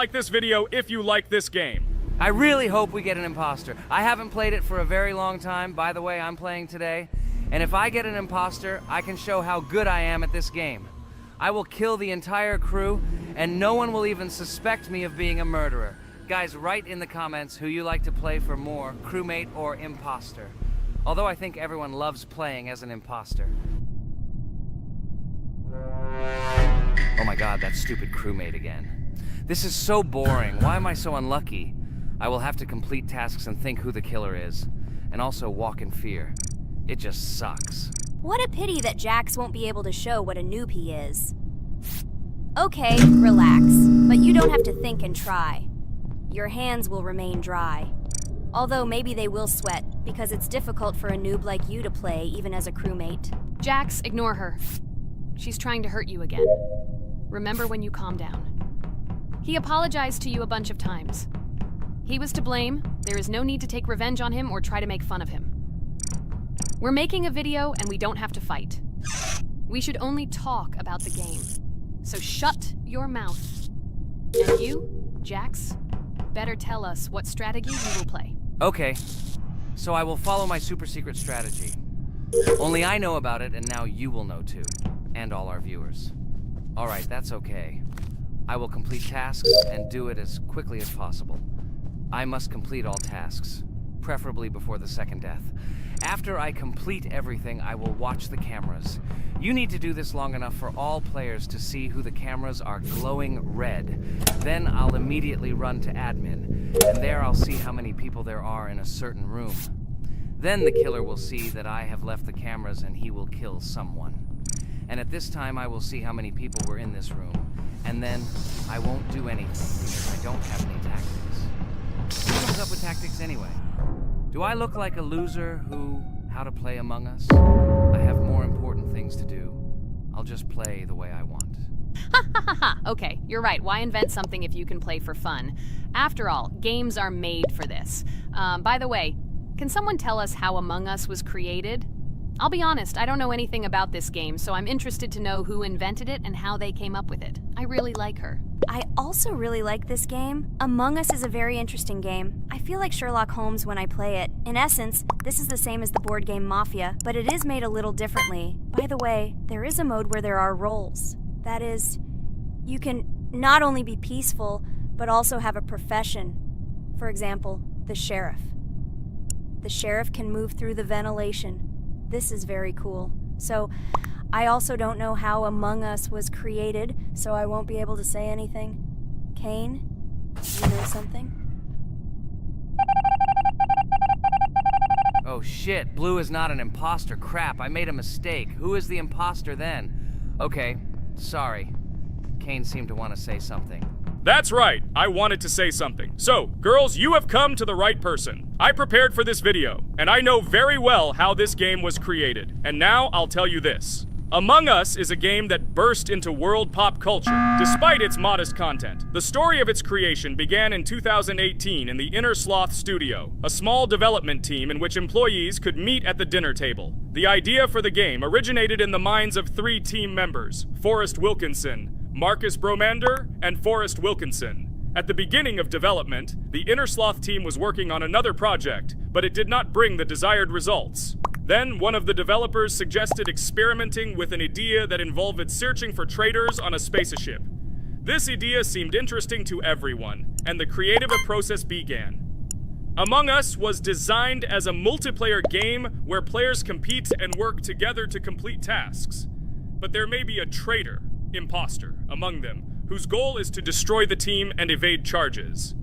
Like this video if you like this game. I really hope we get an imposter. I haven't played it for a very long time. By the way, I'm playing today. And if I get an imposter, I can show how good I am at this game. I will kill the entire crew, and no one will even suspect me of being a murderer. Guys, write in the comments who you like to play for more, crewmate or imposter. Although I think everyone loves playing as an imposter. Oh my god, that stupid crewmate again. This is so boring. Why am I so unlucky? I will have to complete tasks and think who the killer is, and also walk in fear. It just sucks. What a pity that Jax won't be able to show what a noob he is. Okay, relax, but you don't have to think and try. Your hands will remain dry. Although maybe they will sweat, because it's difficult for a noob like you to play, even as a crewmate. Jax, ignore her. She's trying to hurt you again. Remember when you calm down. He apologized to you a bunch of times. He was to blame. There is no need to take revenge on him or try to make fun of him. We're making a video and we don't have to fight. We should only talk about the game. So shut your mouth. And you, Jax, better tell us what strategy you will play. Okay, so I will follow my super secret strategy. Only I know about it, and now you will know too. And all our viewers. Alright, that's okay. I will complete tasks and do it as quickly as possible. I must complete all tasks, preferably before the second death. After I complete everything, I will watch the cameras. You need to do this long enough for all players to see who the cameras are glowing red. Then I'll immediately run to admin, and there I'll see how many people there are in a certain room. Then the killer will see that I have left the cameras and he will kill someone. And at this time I will see how many people were in this room. And then I won't do anything because I don't have any tactics. Who comes up with tactics anyway? Do I look like a loser who, how to play Among Us? I have more important things to do. I'll just play the way I want. Ha ha ha ha! Okay, you're right. Why invent something if you can play for fun? After all, games are made for this. By the way, can someone tell us how Among Us was created? I'll be honest, I don't know anything about this game, so I'm interested to know who invented it and how they came up with it. I really like her. I also really like this game. Among Us is a very interesting game. I feel like Sherlock Holmes when I play it. In essence, this is the same as the board game Mafia, but it is made a little differently. By the way, there is a mode where there are roles. That is, you can not only be peaceful, but also have a profession. For example, the sheriff. The sheriff can move through the ventilation. This is very cool. So, I also don't know how Among Us was created, so I won't be able to say anything. Kane, you know something? Oh shit, Blue is not an imposter. Crap, I made a mistake. Who is the imposter then? Okay, sorry. Kane seemed to want to say something. That's right, I wanted to say something. So, girls, you have come to the right person. I prepared for this video, and I know very well how this game was created. And now I'll tell you this. Among Us is a game that burst into world pop culture, despite its modest content. The story of its creation began in 2018 in the Inner Sloth Studio, a small development team in which employees could meet at the dinner table. The idea for the game originated in the minds of 3 team members, Forrest Wilkinson, Marcus Bromander, and Forrest Wilkinson. At the beginning of development, the Inner Sloth team was working on another project, but it did not bring the desired results. Then, one of the developers suggested experimenting with an idea that involved searching for traitors on a spaceship. This idea seemed interesting to everyone, and the creative process began. Among Us was designed as a multiplayer game where players compete and work together to complete tasks. But there may be a traitor, imposter, among them, whose goal is to destroy the team and evade charges.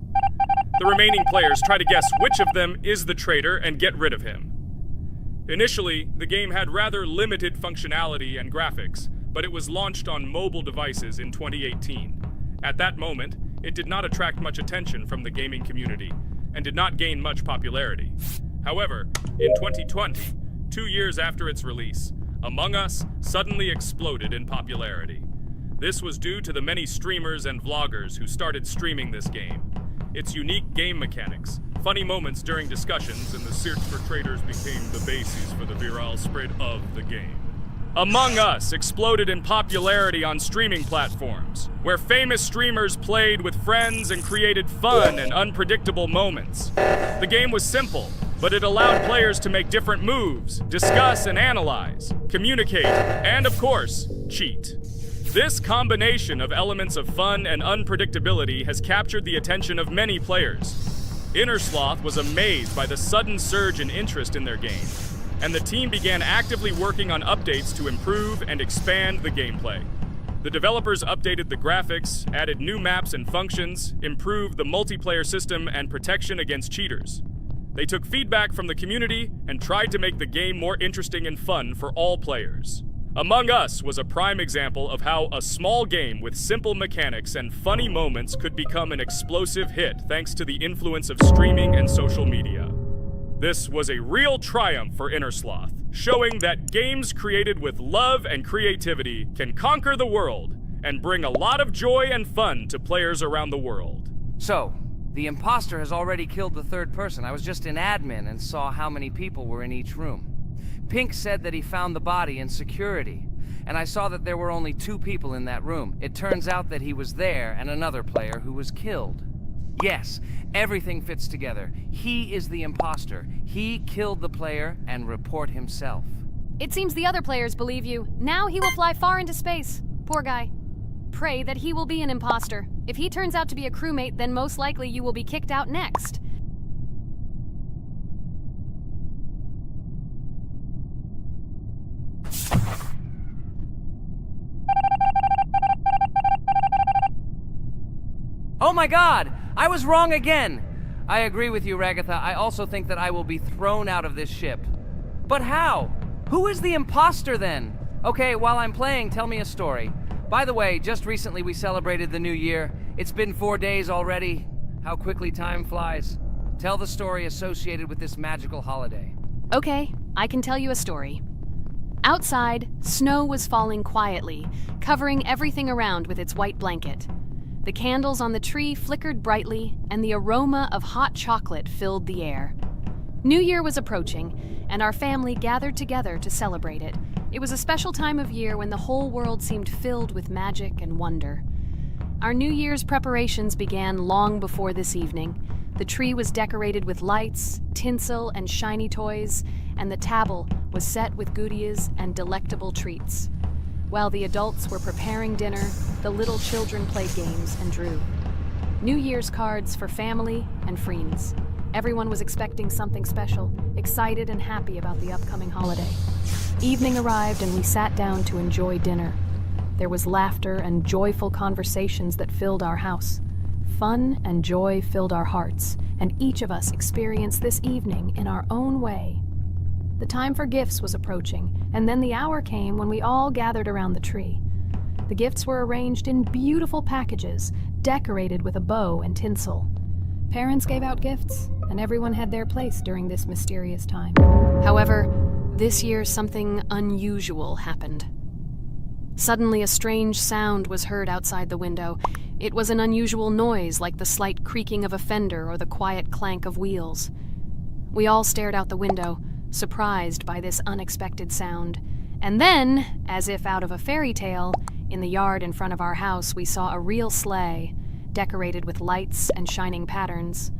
The remaining players try to guess which of them is the traitor and get rid of him. Initially, the game had rather limited functionality and graphics, but it was launched on mobile devices in 2018. At that moment, it did not attract much attention from the gaming community, and did not gain much popularity. However, in 2020, 2 years after its release, Among Us suddenly exploded in popularity. This was due to the many streamers and vloggers who started streaming this game. Its unique game mechanics, funny moments during discussions, and the search for traitors became the basis for the viral spread of the game. Among Us exploded in popularity on streaming platforms, where famous streamers played with friends and created fun and unpredictable moments. The game was simple, but it allowed players to make different moves, discuss and analyze, communicate, and of course, cheat. This combination of elements of fun and unpredictability has captured the attention of many players. Innersloth was amazed by the sudden surge in interest in their game, and the team began actively working on updates to improve and expand the gameplay. The developers updated the graphics, added new maps and functions, improved the multiplayer system and protection against cheaters. They took feedback from the community and tried to make the game more interesting and fun for all players. Among Us was a prime example of how a small game with simple mechanics and funny moments could become an explosive hit thanks to the influence of streaming and social media. This was a real triumph for Innersloth, showing that games created with love and creativity can conquer the world and bring a lot of joy and fun to players around the world. So, the imposter has already killed the third person. I was just in admin and saw how many people were in each room. Pink said that he found the body in security, and I saw that there were only 2 people in that room. It turns out that he was there and another player who was killed. Yes, everything fits together. He is the imposter. He killed the player and report himself. It seems the other players believe you. Now he will fly far into space. Poor guy. Pray that he will be an imposter. If he turns out to be a crewmate, then most likely you will be kicked out next. Oh my god! I was wrong again! I agree with you, Ragatha. I also think that I will be thrown out of this ship. But how? Who is the imposter then? Okay, while I'm playing, tell me a story. By the way, just recently we celebrated the new year. It's been 4 days already. How quickly time flies. Tell the story associated with this magical holiday. Okay, I can tell you a story. Outside, snow was falling quietly, covering everything around with its white blanket. The candles on the tree flickered brightly, and the aroma of hot chocolate filled the air. New Year was approaching, and our family gathered together to celebrate it. It was a special time of year when the whole world seemed filled with magic and wonder. Our New Year's preparations began long before this evening. The tree was decorated with lights, tinsel, and shiny toys, and the table was set with goodies and delectable treats. While the adults were preparing dinner, the little children played games and drew. New Year's cards for family and friends. Everyone was expecting something special, excited and happy about the upcoming holiday. Evening arrived and we sat down to enjoy dinner. There was laughter and joyful conversations that filled our house. Fun and joy filled our hearts, and each of us experienced this evening in our own way. The time for gifts was approaching, and then the hour came when we all gathered around the tree. The gifts were arranged in beautiful packages, decorated with a bow and tinsel. Parents gave out gifts, and everyone had their place during this mysterious time. However, this year something unusual happened. Suddenly a strange sound was heard outside the window. It was an unusual noise, like the slight creaking of a fender or the quiet clank of wheels. We all stared out the window, surprised by this unexpected sound. And then, as if out of a fairy tale, in the yard in front of our house we saw a real sleigh, decorated with lights and shining patterns.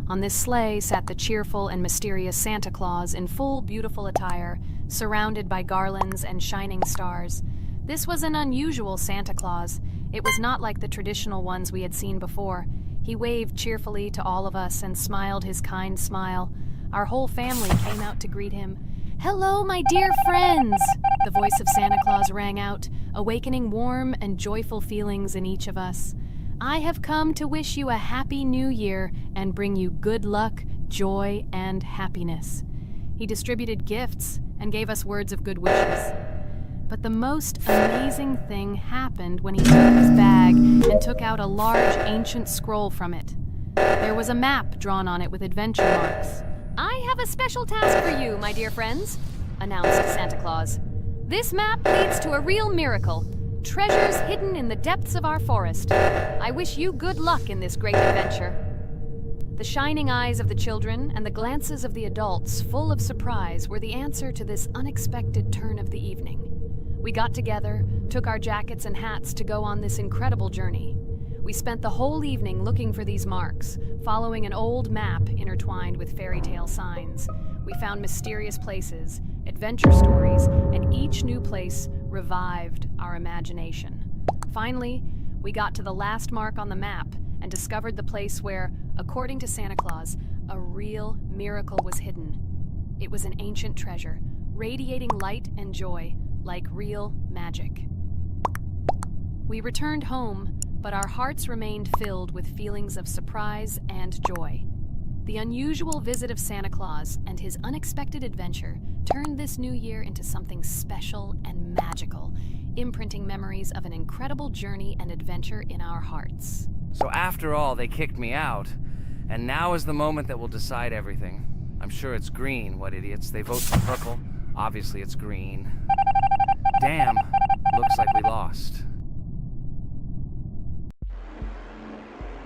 On this sleigh sat the cheerful and mysterious Santa Claus in full beautiful attire, surrounded by garlands and shining stars. This was an unusual Santa Claus. It was not like the traditional ones we had seen before. He waved cheerfully to all of us and smiled his kind smile. Our whole family came out to greet him. "Hello, my dear friends!" The voice of Santa Claus rang out, awakening warm and joyful feelings in each of us. "I have come to wish you a happy new year and bring you good luck, joy, and happiness." He distributed gifts and gave us words of good wishes. But the most amazing thing happened when he took his bag and took out a large ancient scroll from it. There was a map drawn on it with adventure marks. "I have a special task for you, my dear friends," announced Santa Claus. "This map leads to a real miracle. Treasures hidden in the depths of our forest. I wish you good luck in this great adventure." The shining eyes of the children and the glances of the adults, full of surprise, were the answer to this unexpected turn of the evening. We got together, took our jackets and hats to go on this incredible journey. We spent the whole evening looking for these marks, following an old map intertwined with fairy tale signs. We found mysterious places, adventure stories, and each new place revived our imagination. Finally, we got to the last mark on the map and discovered the place where, according to Santa Claus, a real miracle was hidden. It was an ancient treasure, radiating light and joy like real magic. We returned home, but our hearts remained filled with feelings of surprise and joy. The unusual visit of Santa Claus and his unexpected adventure turned this new year into something special and magical, imprinting memories of an incredible journey and adventure in our hearts. So after all, they kicked me out, and now is the moment that will decide everything. I'm sure it's green, what idiots. They vote for purple. Obviously it's green. Damn, looks like we lost.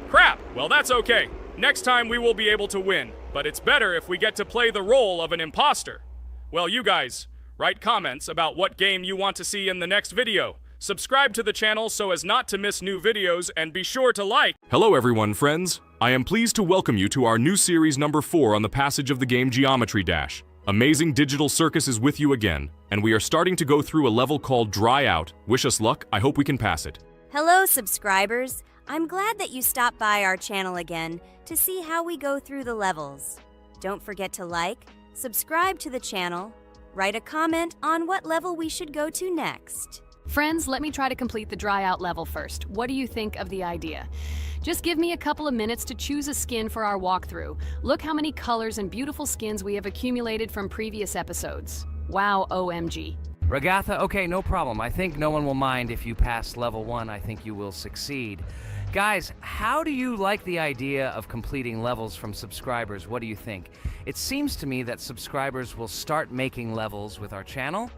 Crap! Well, that's okay. Next time we will be able to win, but it's better if we get to play the role of an imposter. Well, you guys, write comments about what game you want to see in the next video. Subscribe to the channel so as not to miss new videos, and be sure to like. Hello everyone, friends. I am pleased to welcome you to our new series number 4 on the passage of the game Geometry Dash. Amazing Digital Circus is with you again, and we are starting to go through a level called Dry Out. Wish us luck, I hope we can pass it. Hello, subscribers. I'm glad that you stopped by our channel again to see how we go through the levels. Don't forget to like, subscribe to the channel, write a comment on what level we should go to next. Friends, let me try to complete the dry out level first. What do you think of the idea? Just give me a couple of minutes to choose a skin for our walkthrough. Look how many colors and beautiful skins we have accumulated from previous episodes. Wow, OMG. Ragatha, okay, no problem. I think no one will mind if you pass level 1. I think you will succeed. Guys, how do you like the idea of completing levels from subscribers? What do you think? It seems to me that subscribers will start making levels with our channel,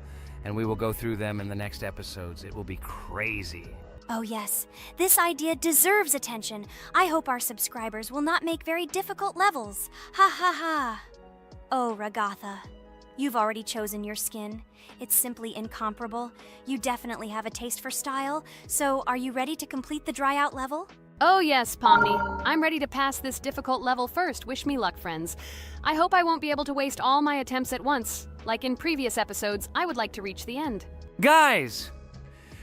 and we will go through them in the next episodes. It will be crazy. Oh yes, this idea deserves attention. I hope our subscribers will not make very difficult levels. Ha ha ha. Oh, Ragatha, you've already chosen your skin. It's simply incomparable. You definitely have a taste for style. So, are you ready to complete the dry out level? Oh yes, Pomni. I'm ready to pass this difficult level first. Wish me luck, friends. I hope I won't be able to waste all my attempts at once. Like in previous episodes, I would like to reach the end. Guys!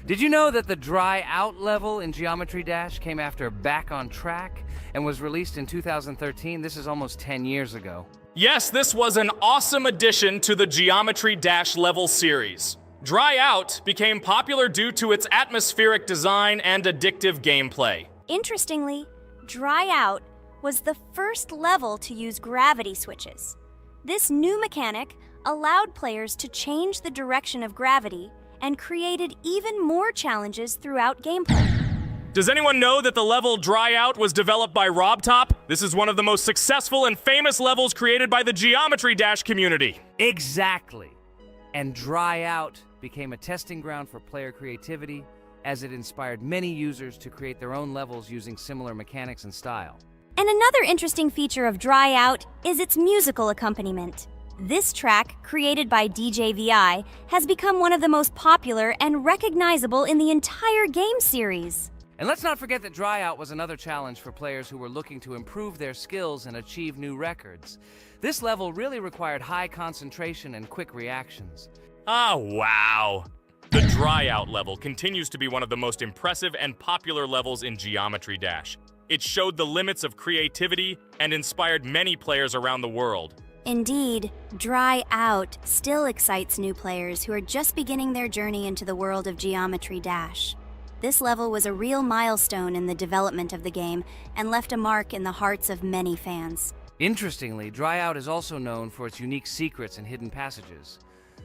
Did you know that the Dry Out level in Geometry Dash came after Back on Track and was released in 2013? This is almost 10 years ago. Yes, this was an awesome addition to the Geometry Dash level series. Dry Out became popular due to its atmospheric design and addictive gameplay. Interestingly, Dry Out was the first level to use gravity switches. This new mechanic allowed players to change the direction of gravity and created even more challenges throughout gameplay. Does anyone know that the level Dry Out was developed by RobTop? This is one of the most successful and famous levels created by the Geometry Dash community. Exactly. And Dry Out became a testing ground for player creativity, as it inspired many users to create their own levels using similar mechanics and style. And another interesting feature of Dry Out is its musical accompaniment. This track, created by DJ VI, has become one of the most popular and recognizable in the entire game series. And let's not forget that Dry Out was another challenge for players who were looking to improve their skills and achieve new records. This level really required high concentration and quick reactions. Oh, wow. The Dry Out level continues to be one of the most impressive and popular levels in Geometry Dash. It showed the limits of creativity and inspired many players around the world. Indeed, Dry Out still excites new players who are just beginning their journey into the world of Geometry Dash. This level was a real milestone in the development of the game and left a mark in the hearts of many fans. Interestingly, Dry Out is also known for its unique secrets and hidden passages.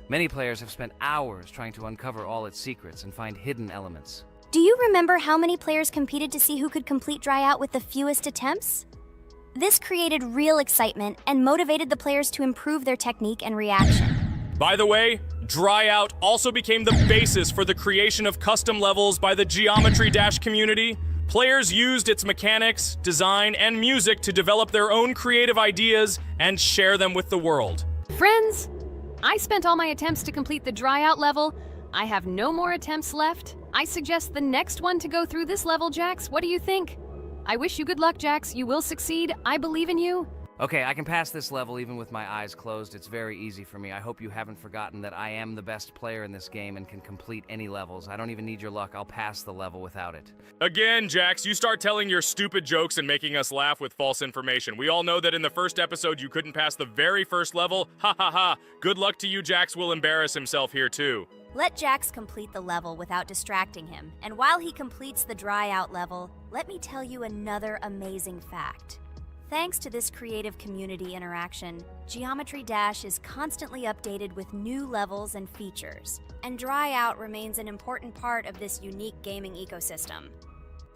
Many players have spent hours trying to uncover all its secrets and find hidden elements. Do you remember how many players competed to see who could complete Dry Out with the fewest attempts? This created real excitement and motivated the players to improve their technique and reaction. By the way, Dry Out also became the basis for the creation of custom levels by the Geometry Dash community. Players used its mechanics, design, and music to develop their own creative ideas and share them with the world. Friends, I spent all my attempts to complete the Dry Out level, I have no more attempts left. I suggest the next one to go through this level, Jax. What do you think? I wish you good luck, Jax. You will succeed. I believe in you. Okay, I can pass this level even with my eyes closed. It's very easy for me. I hope you haven't forgotten that I am the best player in this game and can complete any levels. I don't even need your luck. I'll pass the level without it. Again, Jax, you start telling your stupid jokes and making us laugh with false information. We all know that in the first episode you couldn't pass the very first level. Ha ha ha. Good luck to you, Jax will embarrass himself here too. Let Jax complete the level without distracting him. And while he completes the dry out level, let me tell you another amazing fact. Thanks to this creative community interaction, Geometry Dash is constantly updated with new levels and features, and Dry Out remains an important part of this unique gaming ecosystem.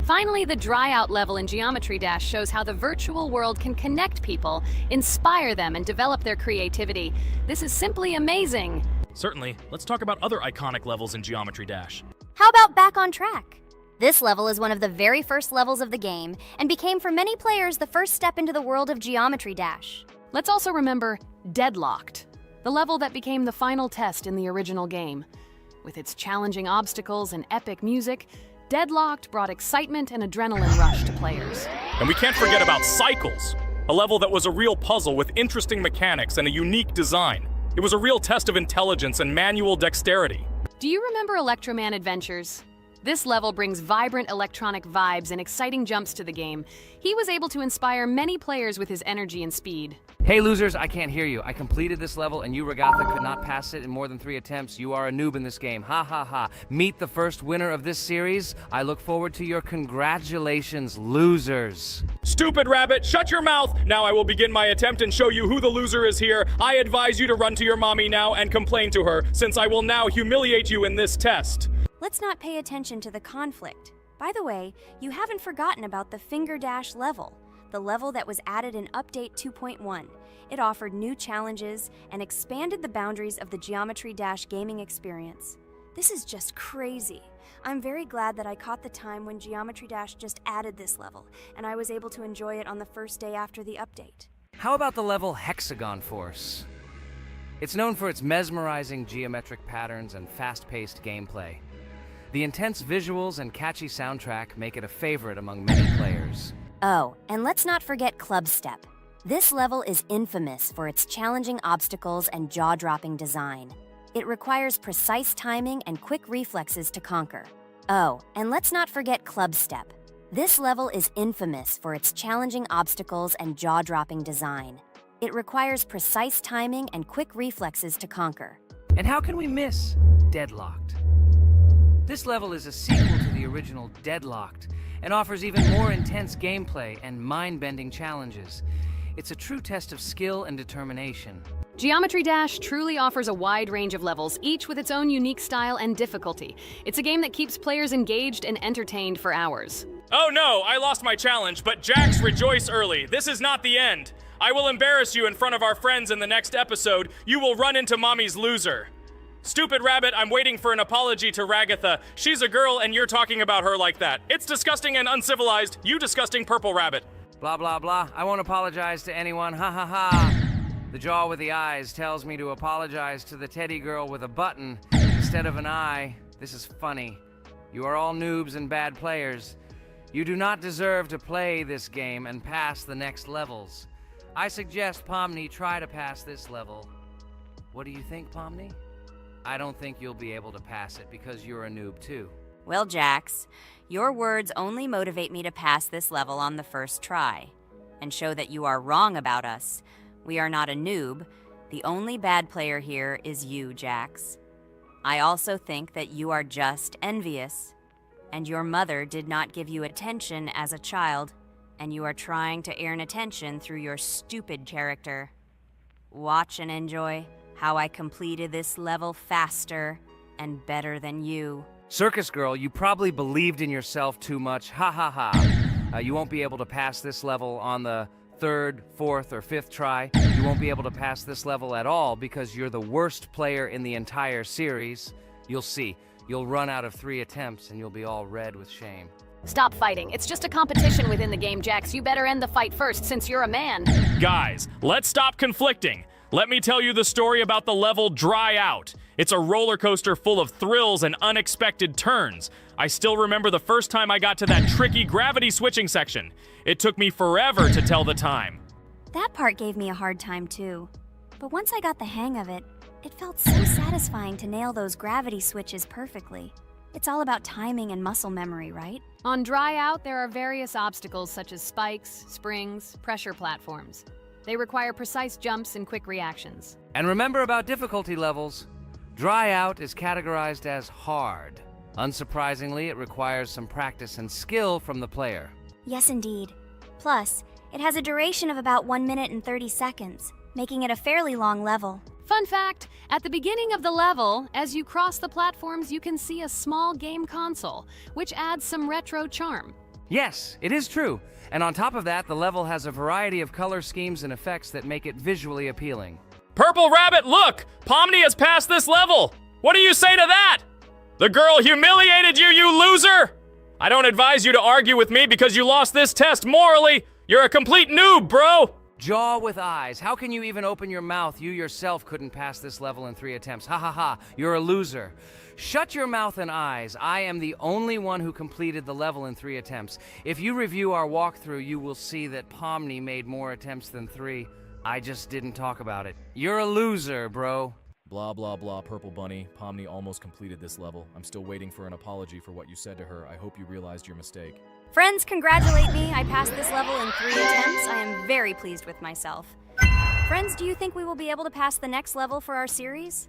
Finally, the Dry Out level in Geometry Dash shows how the virtual world can connect people, inspire them, and develop their creativity. This is simply amazing. Certainly. Let's talk about other iconic levels in Geometry Dash. How about Back on Track? This level is one of the very first levels of the game, and became for many players the first step into the world of Geometry Dash. Let's also remember Deadlocked, the level that became the final test in the original game. With its challenging obstacles and epic music, Deadlocked brought excitement and adrenaline rush to players. And we can't forget about Cycles, a level that was a real puzzle with interesting mechanics and a unique design. It was a real test of intelligence and manual dexterity. Do you remember Electroman Adventures? This level brings vibrant electronic vibes and exciting jumps to the game. He was able to inspire many players with his energy and speed. Hey losers, I can't hear you. I completed this level and you, Regatha, could not pass it in more than 3 attempts. You are a noob in this game. Ha ha ha. Meet the first winner of this series. I look forward to your congratulations, losers. Stupid rabbit, shut your mouth! Now I will begin my attempt and show you who the loser is here. I advise you to run to your mommy now and complain to her, since I will now humiliate you in this test. Let's not pay attention to the conflict. By the way, you haven't forgotten about the Finger Dash level, the level that was added in Update 2.1. It offered new challenges and expanded the boundaries of the Geometry Dash gaming experience. This is just crazy. I'm very glad that I caught the time when Geometry Dash just added this level, and I was able to enjoy it on the first day after the update. How about the level Hexagon Force? It's known for its mesmerizing geometric patterns and fast-paced gameplay. The intense visuals and catchy soundtrack make it a favorite among many players. Oh, and let's not forget Club Step. This level is infamous for its challenging obstacles and jaw-dropping design. It requires precise timing and quick reflexes to conquer. Oh, and let's not forget Club Step. This level is infamous for its challenging obstacles and jaw-dropping design. It requires precise timing and quick reflexes to conquer. And how can we miss Deadlocked? This level is a sequel to the original Deadlocked and offers even more intense gameplay and mind-bending challenges. It's a true test of skill and determination. Geometry Dash truly offers a wide range of levels, each with its own unique style and difficulty. It's a game that keeps players engaged and entertained for hours. Oh no, I lost my challenge, but Jax, rejoice early. This is not the end. I will embarrass you in front of our friends in the next episode. You will run into mommy's loser. Stupid rabbit, I'm waiting for an apology to Ragatha. She's a girl and you're talking about her like that. It's disgusting and uncivilized, you disgusting purple rabbit. Blah, blah, blah. I won't apologize to anyone. Ha ha ha. The jaw with the eyes tells me to apologize to the teddy girl with a button instead of an eye. This is funny. You are all noobs and bad players. You do not deserve to play this game and pass the next levels. I suggest Pomni try to pass this level. What do you think, Pomni? I don't think you'll be able to pass it because you're a noob too. Well, Jax, your words only motivate me to pass this level on the first try, and show that you are wrong about us. We are not a noob. The only bad player here is you, Jax. I also think that you are just envious, and your mother did not give you attention as a child, and you are trying to earn attention through your stupid character. Watch and enjoy how I completed this level faster and better than you. Circus girl, you probably believed in yourself too much. Ha ha ha. You won't be able to pass this level on the 3rd, 4th, or 5th try. You won't be able to pass this level at all because you're the worst player in the entire series. You'll see. You'll run out of 3 attempts and you'll be all red with shame. Stop fighting. It's just a competition within the game, Jax. You better end the fight first since you're a man. Guys, let's stop conflicting. Let me tell you the story about the level Dry Out. It's a roller coaster full of thrills and unexpected turns. I still remember the first time I got to that tricky gravity switching section. It took me forever to tell the time. That part gave me a hard time too. But once I got the hang of it, it felt so satisfying to nail those gravity switches perfectly. It's all about timing and muscle memory, right? On Dry Out, there are various obstacles such as spikes, springs, pressure platforms. They require precise jumps and quick reactions. And remember about difficulty levels. Dry Out is categorized as hard. Unsurprisingly, it requires some practice and skill from the player. Yes, indeed. Plus, it has a duration of about 1 minute and 30 seconds, making it a fairly long level. Fun fact, at the beginning of the level, as you cross the platforms, you can see a small game console, which adds some retro charm. Yes, it is true. And on top of that, the level has a variety of color schemes and effects that make it visually appealing. Purple Rabbit, look! Pomni has passed this level! What do you say to that? The girl humiliated you, you loser! I don't advise you to argue with me because you lost this test morally. You're a complete noob, bro! Jaw with eyes. How can you even open your mouth? You yourself couldn't pass this level in 3 attempts. Ha ha ha. You're a loser. Shut your mouth and eyes. I am the only one who completed the level in 3 attempts. If you review our walkthrough, you will see that Pomni made more attempts than 3. I just didn't talk about it. You're a loser, bro. Blah, blah, blah, Purple Bunny. Pomni almost completed this level. I'm still waiting for an apology for what you said to her. I hope you realized your mistake. Friends, congratulate me. I passed this level in 3 attempts. I am very pleased with myself. Friends, do you think we will be able to pass the next level for our series?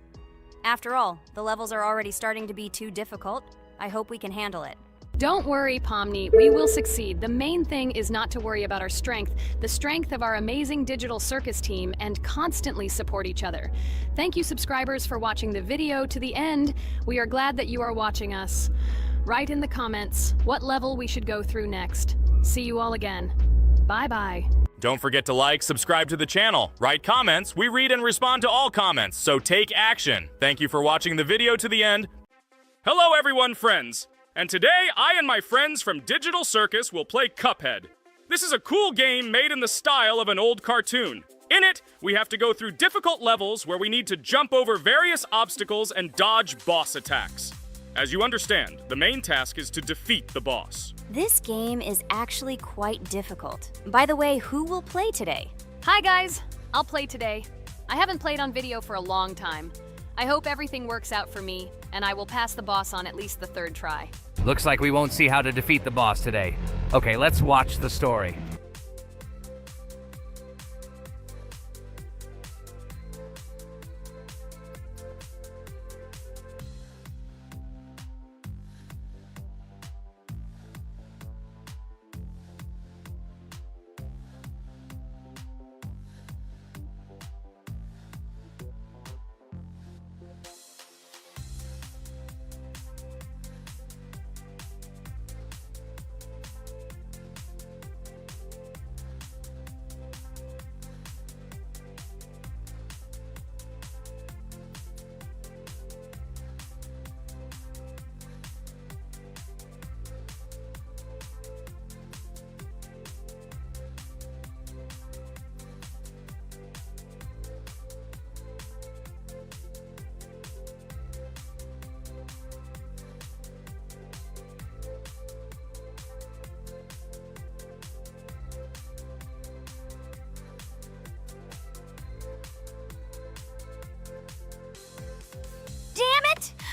After all, the levels are already starting to be too difficult. I hope we can handle it. Don't worry, Pomni, we will succeed. The main thing is not to worry about our strength, the strength of our amazing digital circus team, and constantly support each other. Thank you, subscribers, for watching the video to the end. We are glad that you are watching us. Write in the comments what level we should go through next. See you all again. Bye-bye. Don't forget to like, subscribe to the channel, write comments. We read and respond to all comments, so take action. Thank you for watching the video to the end. Hello everyone, friends. And today, I and my friends from Digital Circus will play Cuphead. This is a cool game made in the style of an old cartoon. In it, we have to go through difficult levels where we need to jump over various obstacles and dodge boss attacks. As you understand, the main task is to defeat the boss. This game is actually quite difficult. By the way, who will play today? Hi guys, I'll play today. I haven't played on video for a long time. I hope everything works out for me, and I will pass the boss on at least the 3rd try. Looks like we won't see how to defeat the boss today. Okay, let's watch the story.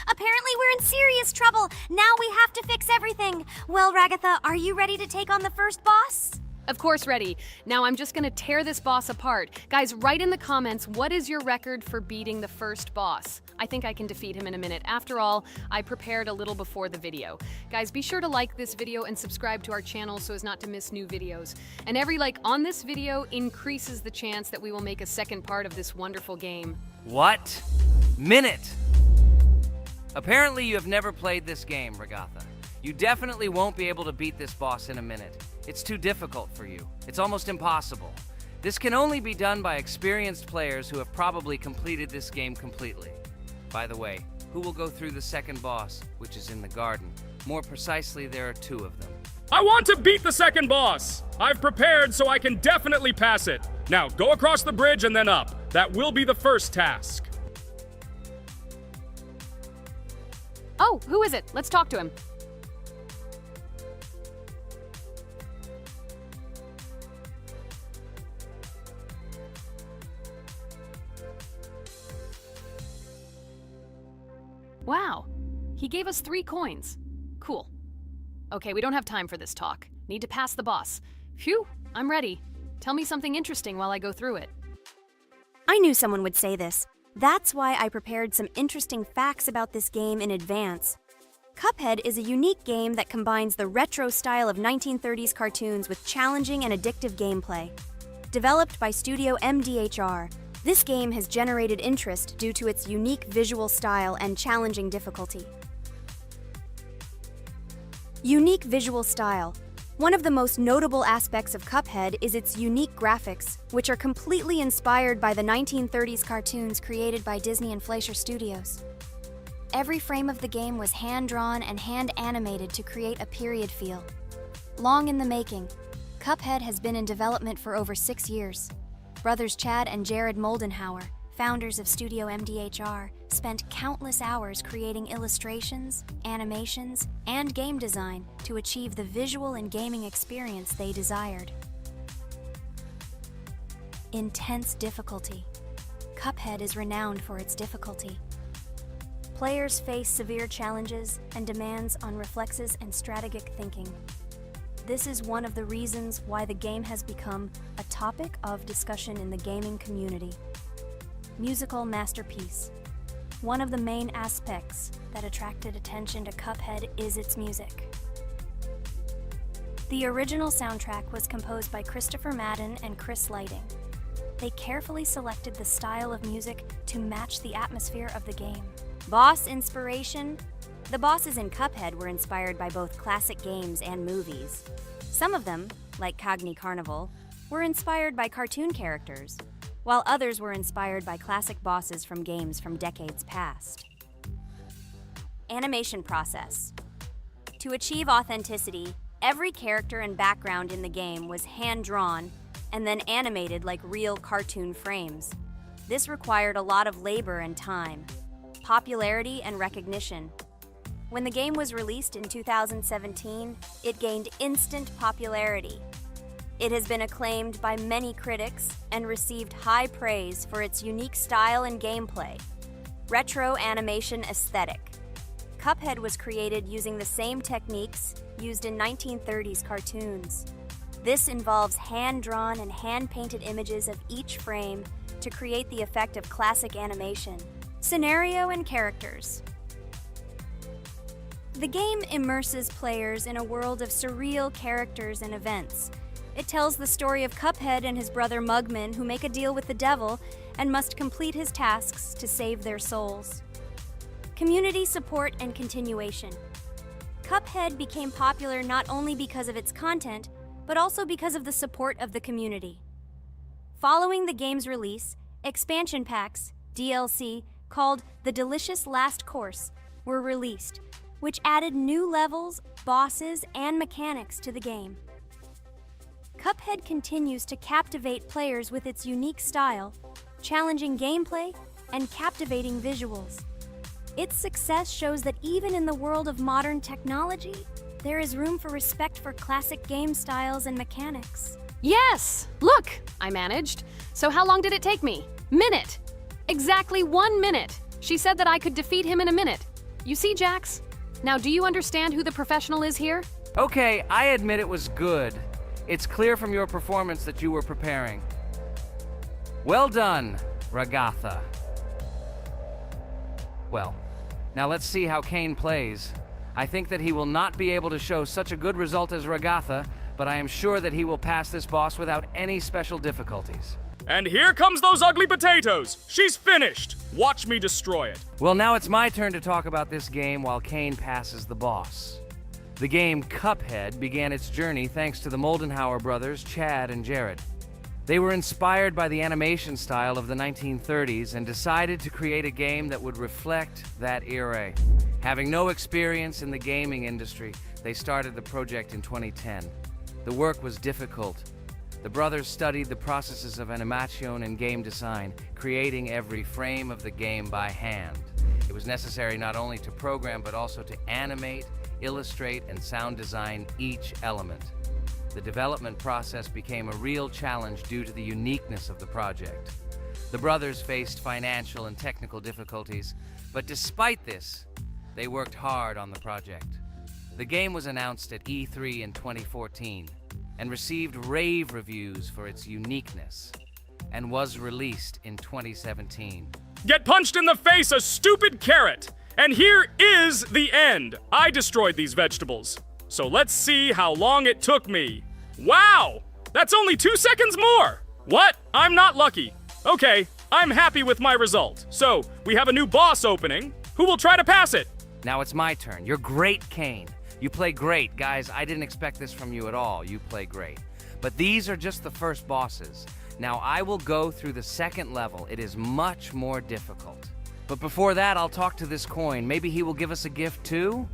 Apparently we're in serious trouble. Now we have to fix everything. Well, Ragatha, are you ready to take on the first boss? Of course ready. Now I'm just gonna tear this boss apart. Guys, write in the comments, what is your record for beating the first boss? I think I can defeat him in a minute. After all, I prepared a little before the video. Guys, be sure to like this video and subscribe to our channel so as not to miss new videos. And every like on this video increases the chance that we will make a second part of this wonderful game. What? Minute! Apparently you have never played this game, Ragatha. You definitely won't be able to beat this boss in a minute. It's too difficult for you. It's almost impossible. This can only be done by experienced players who have probably completed this game completely. By the way, who will go through the second boss, which is in the garden? More precisely, there are 2 of them. I want to beat the second boss! I've prepared so I can definitely pass it. Now, go across the bridge and then up. That will be the first task. Oh, who is it? Let's talk to him. Wow, he gave us 3 coins. Cool. Okay, we don't have time for this talk. Need to pass the boss. Phew, I'm ready. Tell me something interesting while I go through it. I knew someone would say this. That's why I prepared some interesting facts about this game in advance. Cuphead is a unique game that combines the retro style of 1930s cartoons with challenging and addictive gameplay. Developed by Studio MDHR, this game has generated interest due to its unique visual style and challenging difficulty. Unique visual style. One of the most notable aspects of Cuphead is its unique graphics, which are completely inspired by the 1930s cartoons created by Disney and Fleischer Studios. Every frame of the game was hand-drawn and hand-animated to create a period feel. Long in the making, Cuphead has been in development for over 6 years. Brothers Chad and Jared Moldenhauer, founders of Studio MDHR, spent countless hours creating illustrations, animations, and game design to achieve the visual and gaming experience they desired. Intense difficulty. Cuphead is renowned for its difficulty. Players face severe challenges and demands on reflexes and strategic thinking. This is one of the reasons why the game has become a topic of discussion in the gaming community. Musical masterpiece. One of the main aspects that attracted attention to Cuphead is its music. The original soundtrack was composed by Christopher Madden and Chris Lighting. They carefully selected the style of music to match the atmosphere of the game. Boss inspiration. The bosses in Cuphead were inspired by both classic games and movies. Some of them, like Cogni Carnival, were inspired by cartoon characters, while others were inspired by classic bosses from games from decades past. Animation process. To achieve authenticity, every character and background in the game was hand-drawn and then animated like real cartoon frames. This required a lot of labor and time, popularity and recognition. When the game was released in 2017, it gained instant popularity. It has been acclaimed by many critics and received high praise for its unique style and gameplay. Retro animation aesthetic. Cuphead was created using the same techniques used in 1930s cartoons. This involves hand-drawn and hand-painted images of each frame to create the effect of classic animation. Scenario and characters. The game immerses players in a world of surreal characters and events. It tells the story of Cuphead and his brother Mugman, who make a deal with the devil and must complete his tasks to save their souls. Community support and continuation. Cuphead became popular not only because of its content, but also because of the support of the community. Following the game's release, expansion packs, DLC, called The Delicious Last Course, were released, which added new levels, bosses, and mechanics to the game. Cuphead continues to captivate players with its unique style, challenging gameplay, and captivating visuals. Its success shows that even in the world of modern technology, there is room for respect for classic game styles and mechanics. Yes! Look! I managed. So how long did it take me? Minute! Exactly 1 minute! She said that I could defeat him in a minute. You see, Jax? Now, do you understand who the professional is here? Okay, I admit it was good. It's clear from your performance that you were preparing. Well done, Ragatha. Well, now let's see how Kane plays. I think that he will not be able to show such a good result as Ragatha, but I am sure that he will pass this boss without any special difficulties. And here comes those ugly potatoes! She's finished! Watch me destroy it. Well, now it's my turn to talk about this game while Kane passes the boss. The game Cuphead began its journey thanks to the Moldenhauer brothers, Chad and Jared. They were inspired by the animation style of the 1930s and decided to create a game that would reflect that era. Having no experience in the gaming industry, they started the project in 2010. The work was difficult. The brothers studied the processes of animation and game design, creating every frame of the game by hand. It was necessary not only to program, but also to animate, illustrate, and sound design each element. The development process became a real challenge due to the uniqueness of the project. The brothers faced financial and technical difficulties, but despite this, they worked hard on the project. The game was announced at E3 in 2014 and received rave reviews for its uniqueness, and was released in 2017. Get punched in the face, a stupid carrot! And here is the end. I destroyed these vegetables. So let's see how long it took me. Wow! That's only 2 seconds more! What? I'm not lucky. Okay, I'm happy with my result. So, we have a new boss opening. Who will try to pass it? Now it's my turn. You're great, Kane. You play great. Guys, I didn't expect this from you at all. You play great. But these are just the first bosses. Now I will go through the second level. It is much more difficult. But before that, I'll talk to this coin. Maybe he will give us a gift too?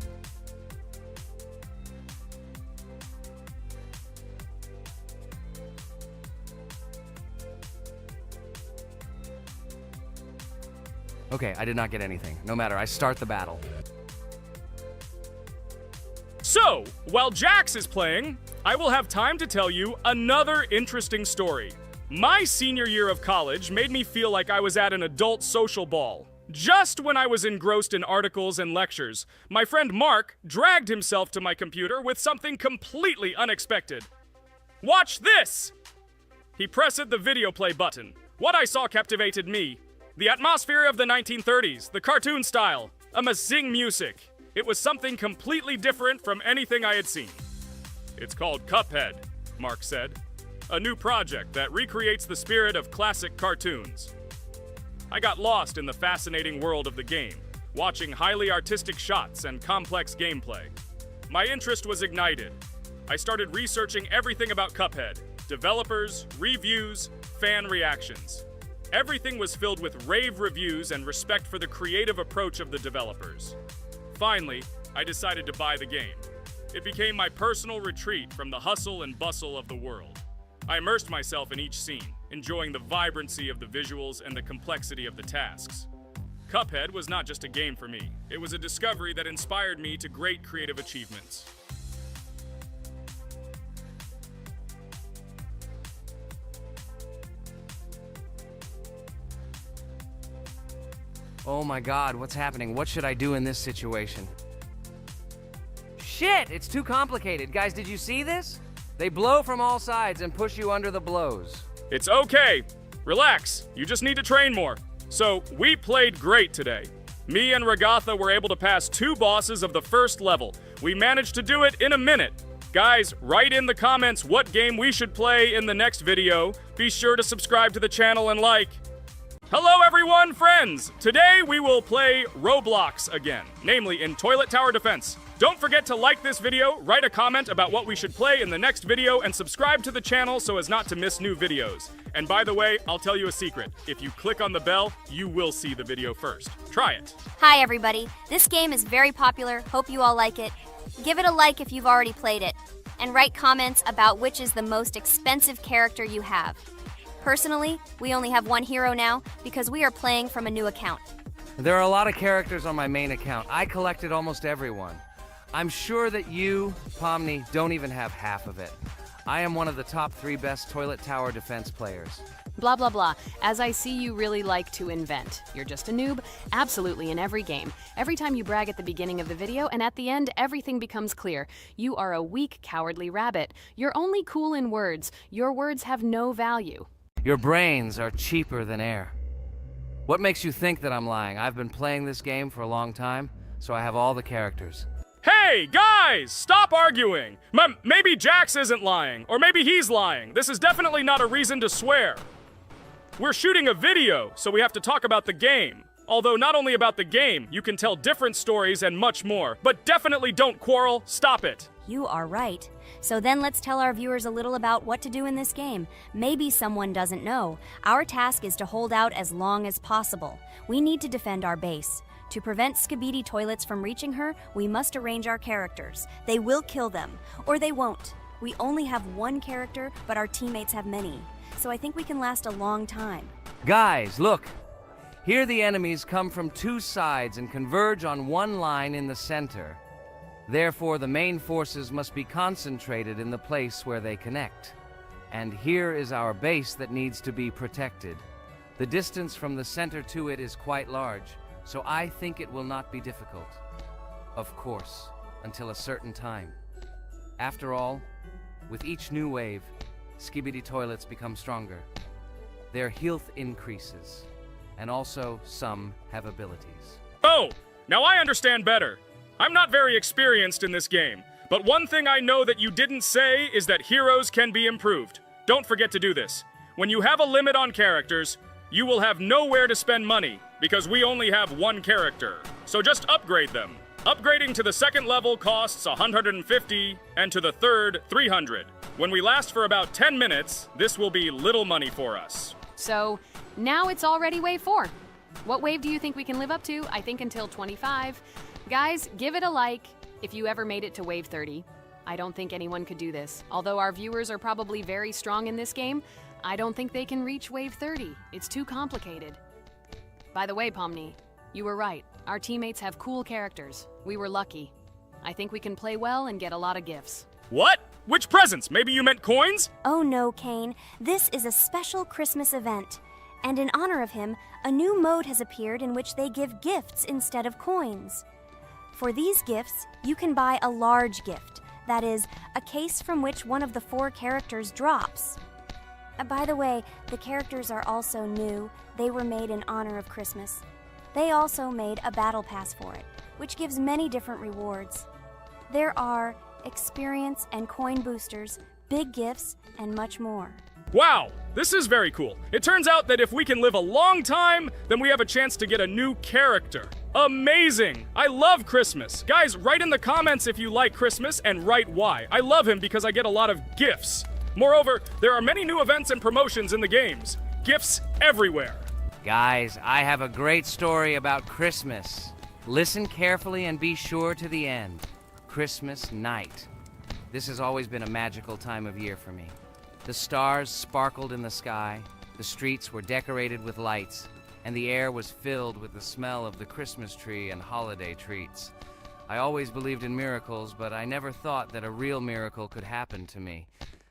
Okay, I did not get anything. No matter, I start the battle. So, while Jax is playing, I will have time to tell you another interesting story. My senior year of college made me feel like I was at an adult social ball. Just when I was engrossed in articles and lectures, my friend Mark dragged himself to my computer with something completely unexpected. Watch this! He pressed the video play button. What I saw captivated me. The atmosphere of the 1930s, the cartoon style, amazing music. It was something completely different from anything I had seen. It's called Cuphead, Mark said. A new project that recreates the spirit of classic cartoons. I got lost in the fascinating world of the game, watching highly artistic shots and complex gameplay. My interest was ignited. I started researching everything about Cuphead, developers, reviews, fan reactions. Everything was filled with rave reviews and respect for the creative approach of the developers. Finally, I decided to buy the game. It became my personal retreat from the hustle and bustle of the world. I immersed myself in each scene, enjoying the vibrancy of the visuals and the complexity of the tasks. Cuphead was not just a game for me. It was a discovery that inspired me to great creative achievements. Oh my God, what's happening? What should I do in this situation? Shit, it's too complicated. Guys, did you see this? They blow from all sides and push you under the blows. It's okay. Relax. You just need to train more. So, we played great today. Me and Ragatha were able to pass 2 bosses of the first level. We managed to do it in a minute. Guys, write in the comments what game we should play in the next video. Be sure to subscribe to the channel and like. Hello everyone, friends! Today we will play Roblox again, namely in Toilet Tower Defense. Don't forget to like this video, write a comment about what we should play in the next video, and subscribe to the channel so as not to miss new videos. And by the way, I'll tell you a secret. If you click on the bell, you will see the video first. Try it. Hi everybody, this game is very popular, hope you all like it. Give it a like if you've already played it, and write comments about which is the most expensive character you have. Personally, we only have one hero now because we are playing from a new account. There are a lot of characters on my main account. I collected almost everyone. I'm sure that you, Pomni, don't even have half of it. I am one of the top 3 best Toilet Tower Defense players. Blah, blah, blah. As I see, you really like to invent. You're just a noob, absolutely in every game. Every time you brag at the beginning of the video, and at the end, everything becomes clear. You are a weak, cowardly rabbit. You're only cool in words. Your words have no value. Your brains are cheaper than air. What makes you think that I'm lying? I've been playing this game for a long time, so I have all the characters. Hey, guys! Stop arguing! Maybe Jax isn't lying, or maybe he's lying. This is definitely not a reason to swear. We're shooting a video, so we have to talk about the game. Although not only about the game, you can tell different stories and much more. But definitely don't quarrel. Stop it. You are right. So then let's tell our viewers a little about what to do in this game. Maybe someone doesn't know. Our task is to hold out as long as possible. We need to defend our base. To prevent Skibidi Toilets from reaching her, we must arrange our characters. They will kill them, or they won't. We only have one character, but our teammates have many. So I think we can last a long time. Guys, look! Here the enemies come from two sides and converge on one line in the center. Therefore, the main forces must be concentrated in the place where they connect. And here is our base that needs to be protected. The distance from the center to it is quite large, so I think it will not be difficult. Of course, until a certain time. After all, with each new wave, skibidi toilets become stronger. Their health increases, and also some have abilities. Oh, now I understand better. I'm not very experienced in this game, but one thing I know that you didn't say is that heroes can be improved. Don't forget to do this. When you have a limit on characters, you will have nowhere to spend money, because we only have one character. So just upgrade them. Upgrading to the second level costs 150, and to the third, 300. When we last for about 10 minutes, this will be little money for us. So, now it's already wave 4. What wave do you think we can live up to? I think until 25. Guys, give it a like if you ever made it to wave 30. I don't think anyone could do this. Although our viewers are probably very strong in this game, I don't think they can reach wave 30. It's too complicated. By the way, Pomni, you were right. Our teammates have cool characters. We were lucky. I think we can play well and get a lot of gifts. What? Which presents? Maybe you meant coins? Oh no, Kane. This is a special Christmas event. And in honor of him, a new mode has appeared in which they give gifts instead of coins. For these gifts, you can buy a large gift. That is, a case from which one of the 4 characters drops. By the way, the characters are also new. They were made in honor of Christmas. They also made a battle pass for it, which gives many different rewards. There are experience and coin boosters, big gifts, and much more. Wow, this is very cool. It turns out that if we can live a long time, then we have a chance to get a new character. Amazing! I love Christmas. Guys, write in the comments if you like Christmas and write why. I love him because I get a lot of gifts. Moreover, there are many new events and promotions in the games. Gifts everywhere. Guys, I have a great story about Christmas. Listen carefully and be sure to the end. Christmas night. This has always been a magical time of year for me. The stars sparkled in the sky, the streets were decorated with lights, and the air was filled with the smell of the Christmas tree and holiday treats. I always believed in miracles, but I never thought that a real miracle could happen to me.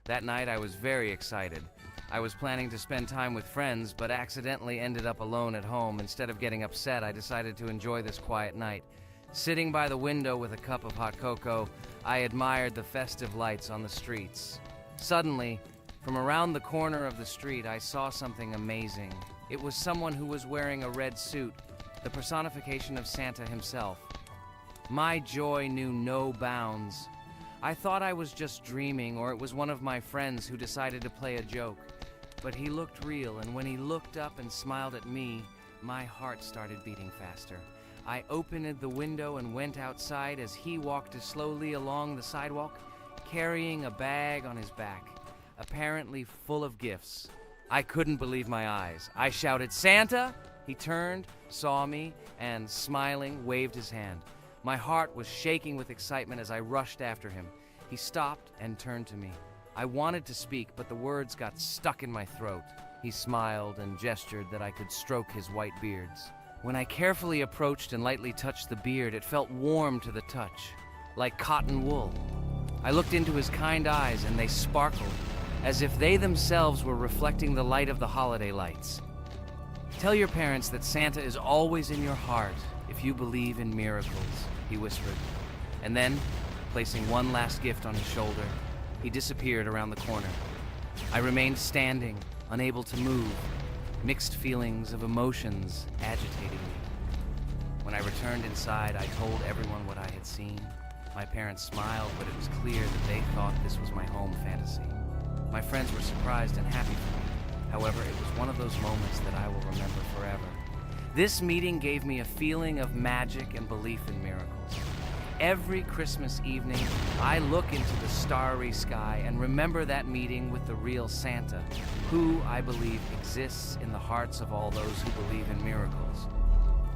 That night I was very excited. I was planning to spend time with friends, but accidentally ended up alone at home. Instead of getting upset, I decided to enjoy this quiet night. Sitting by the window with a cup of hot cocoa, I admired the festive lights on the streets. Suddenly, from around the corner of the street, I saw something amazing. It was someone who was wearing a red suit, the personification of Santa himself. My joy knew no bounds. I thought I was just dreaming, or it was one of my friends who decided to play a joke. But he looked real, and when he looked up and smiled at me, my heart started beating faster. I opened the window and went outside as he walked slowly along the sidewalk, carrying a bag on his back, apparently full of gifts. I couldn't believe my eyes. I shouted, "Santa!" He turned, saw me, and smiling, waved his hand. My heart was shaking with excitement as I rushed after him. He stopped and turned to me. I wanted to speak, but the words got stuck in my throat. He smiled and gestured that I could stroke his white beards. When I carefully approached and lightly touched the beard, it felt warm to the touch, like cotton wool. I looked into his kind eyes, and they sparkled, as if they themselves were reflecting the light of the holiday lights. Tell your parents that Santa is always in your heart if you believe in miracles, he whispered. And then, placing one last gift on his shoulder, he disappeared around the corner. I remained standing, unable to move, mixed feelings of emotions agitating me. When I returned inside, I told everyone what I had seen. My parents smiled, but it was clear that they thought this was my home fantasy. My friends were surprised and happy for me. However, it was one of those moments that I will remember forever. This meeting gave me a feeling of magic and belief in miracles. Every Christmas evening, I look into the starry sky and remember that meeting with the real Santa, who, I believe, exists in the hearts of all those who believe in miracles.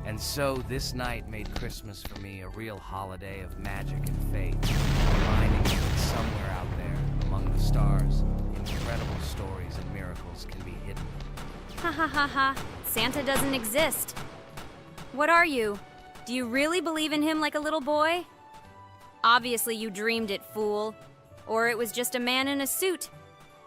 And so this night made Christmas for me a real holiday of magic and faith, reminding me that somewhere out there, among the stars, incredible stories and miracles can be hidden. Ha ha ha ha. Santa doesn't exist. What are you? Do you really believe in him like a little boy? Obviously you dreamed it, fool. Or it was just a man in a suit.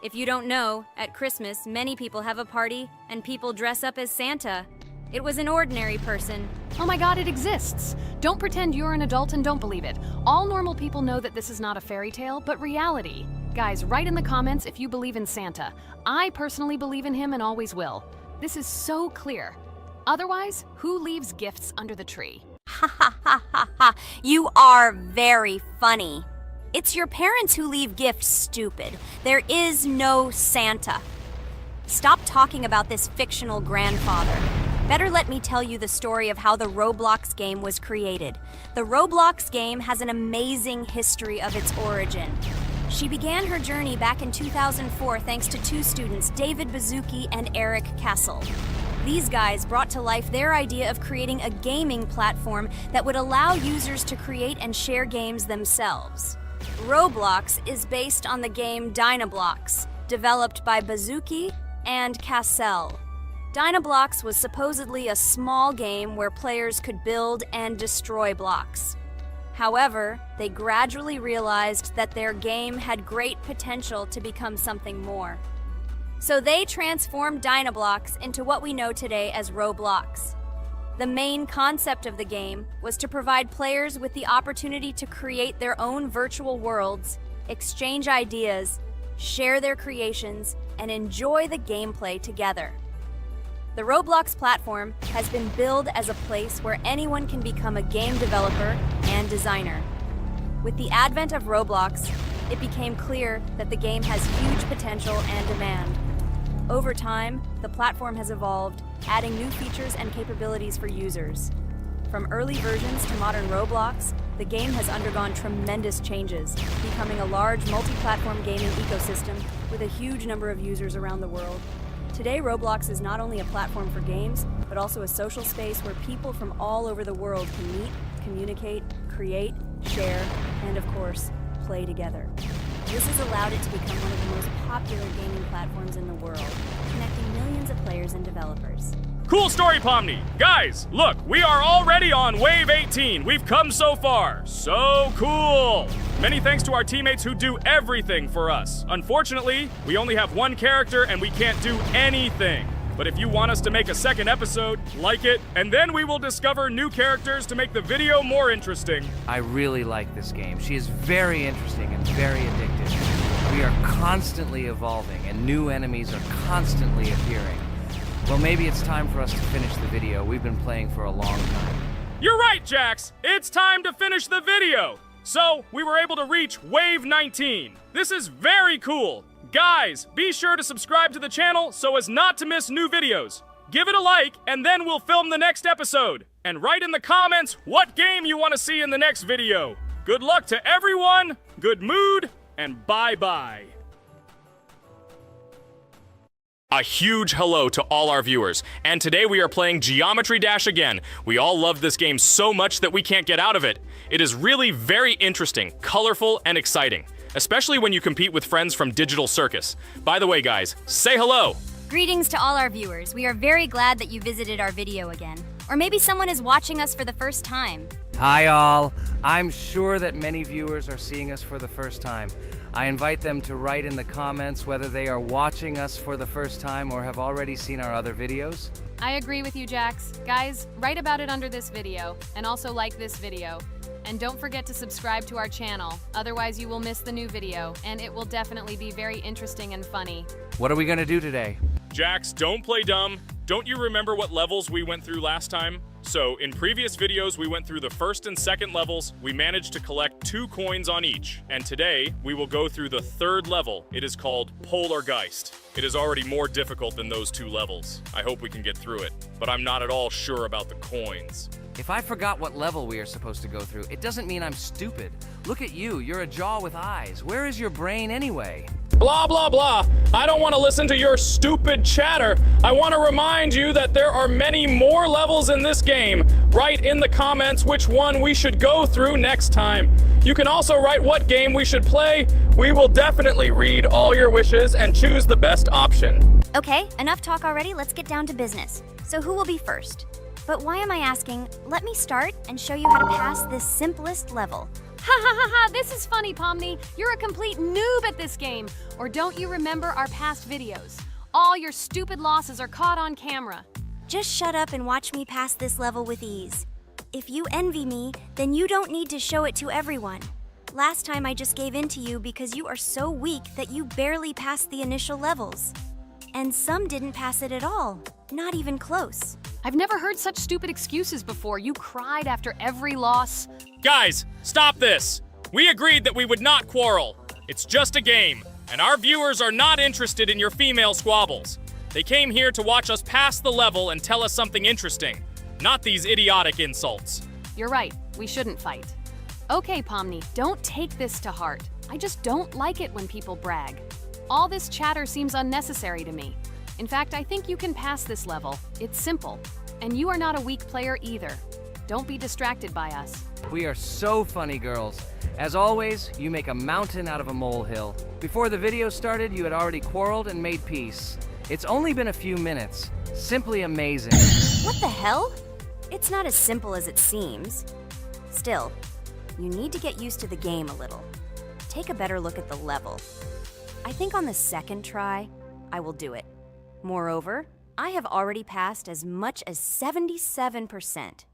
If you don't know, at Christmas, many people have a party and people dress up as Santa. It was an ordinary person. Oh my god, it exists! Don't pretend you're an adult and don't believe it. All normal people know that this is not a fairy tale, but reality. Guys, write in the comments if you believe in Santa. I personally believe in him and always will. This is so clear. Otherwise, who leaves gifts under the tree? Ha ha ha ha ha. You are very funny. It's your parents who leave gifts, stupid. There is no Santa. Stop talking about this fictional grandfather. Better let me tell you the story of how the Roblox game was created. The Roblox game has an amazing history of its origin. She began her journey back in 2004 thanks to two students, David Bazuki and Eric Castle. These guys brought to life their idea of creating a gaming platform that would allow users to create and share games themselves. Roblox is based on the game Dynablox, developed by Bazuki and Cassell. Dynablox was supposedly a small game where players could build and destroy blocks. However, they gradually realized that their game had great potential to become something more. So they transformed Dynablox into what we know today as Roblox. The main concept of the game was to provide players with the opportunity to create their own virtual worlds, exchange ideas, share their creations, and enjoy the gameplay together. The Roblox platform has been billed as a place where anyone can become a game developer and designer. With the advent of Roblox, it became clear that the game has huge potential and demand. Over time, the platform has evolved, adding new features and capabilities for users. From early versions to modern Roblox, the game has undergone tremendous changes, becoming a large multi-platform gaming ecosystem with a huge number of users around the world. Today, Roblox is not only a platform for games, but also a social space where people from all over the world can meet, communicate, create, share, and of course, play together. This has allowed it to become one of the most popular gaming platforms in the world, connecting millions of players and developers. Cool story, Pomni. Guys, look, we are already on Wave 18. We've come so far. So cool. Many thanks to our teammates who do everything for us. Unfortunately, we only have one character and we can't do anything. But if you want us to make a second episode, like it, and then we will discover new characters to make the video more interesting. I really like this game. She is very interesting and very addictive. We are constantly evolving and new enemies are constantly appearing. Well, maybe it's time for us to finish the video. We've been playing for a long time. You're right, Jax. It's time to finish the video. So, we were able to reach Wave 19. This is very cool. Guys, be sure to subscribe to the channel so as not to miss new videos. Give it a like, and then we'll film the next episode. And write in the comments what game you want to see in the next video. Good luck to everyone, good mood, and bye-bye. A huge hello to all our viewers, and today we are playing Geometry Dash again. We all love this game so much that we can't get out of it. It is really very interesting, colorful, and exciting, especially when you compete with friends from Digital Circus. By the way, guys, say hello. Greetings to all our viewers. We are very glad that you visited our video again. Or maybe someone is watching us for the first time. Hi all. I'm sure that many viewers are seeing us for the first time. I invite them to write in the comments whether they are watching us for the first time or have already seen our other videos. I agree with you, Jax. Guys, write about it under this video, and also like this video. And don't forget to subscribe to our channel, otherwise you will miss the new video, and it will definitely be very interesting and funny. What are we gonna do today? Jax, don't play dumb. Don't you remember what levels we went through last time? So, in previous videos, we went through the first and second levels. We managed to collect 2 coins on each. And today, we will go through the 3rd level. It is called Polargeist. It is already more difficult than those 2 levels. I hope we can get through it, but I'm not at all sure about the coins. If I forgot what level we are supposed to go through, it doesn't mean I'm stupid. Look at you, you're a jaw with eyes. Where is your brain anyway? Blah, blah, blah. I don't want to listen to your stupid chatter. I want to remind you that there are many more levels in this game. Write in the comments which one we should go through next time. You can also write what game we should play. We will definitely read all your wishes and choose the best option. Okay, enough talk already, let's get down to business. So who will be first? But why am I asking? Let me start and show you how to pass this simplest level. Ha ha ha ha, this is funny, Pomni. You're a complete noob at this game. Or don't you remember our past videos? All your stupid losses are caught on camera. Just shut up and watch me pass this level with ease. If you envy me, then you don't need to show it to everyone. Last time I just gave in to you because you are so weak that you barely passed the initial levels. And some didn't pass it at all, not even close. I've never heard such stupid excuses before. You cried after every loss. Guys, stop this! We agreed that we would not quarrel. It's just a game, and our viewers are not interested in your female squabbles. They came here to watch us pass the level and tell us something interesting, not these idiotic insults. You're right, we shouldn't fight. Okay, Pomni, don't take this to heart. I just don't like it when people brag. All this chatter seems unnecessary to me. In fact, I think you can pass this level. It's simple. And you are not a weak player either. Don't be distracted by us. We are so funny, girls. As always, you make a mountain out of a molehill. Before the video started, you had already quarreled and made peace. It's only been a few minutes. Simply amazing. What the hell? It's not as simple as it seems. Still, you need to get used to the game a little. Take a better look at the level. I think on the second try, I will do it. Moreover, I have already passed as much as 77%.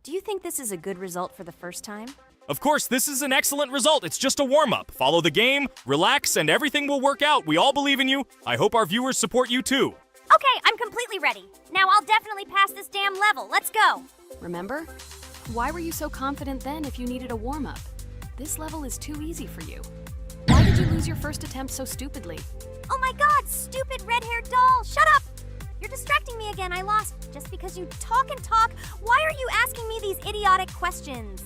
Do you think this is a good result for the first time? Of course, this is an excellent result. It's just a warm-up. Follow the game, relax, and everything will work out. We all believe in you. I hope our viewers support you too. Okay, I'm completely ready. Now I'll definitely pass this damn level. Let's go. Remember? Why were you so confident then if you needed a warm-up? This level is too easy for you. Why did you lose your first attempt so stupidly? Oh my god, stupid red-haired doll! Shut up! You're distracting me again. I lost. Just because you talk and talk, why are you asking me these idiotic questions?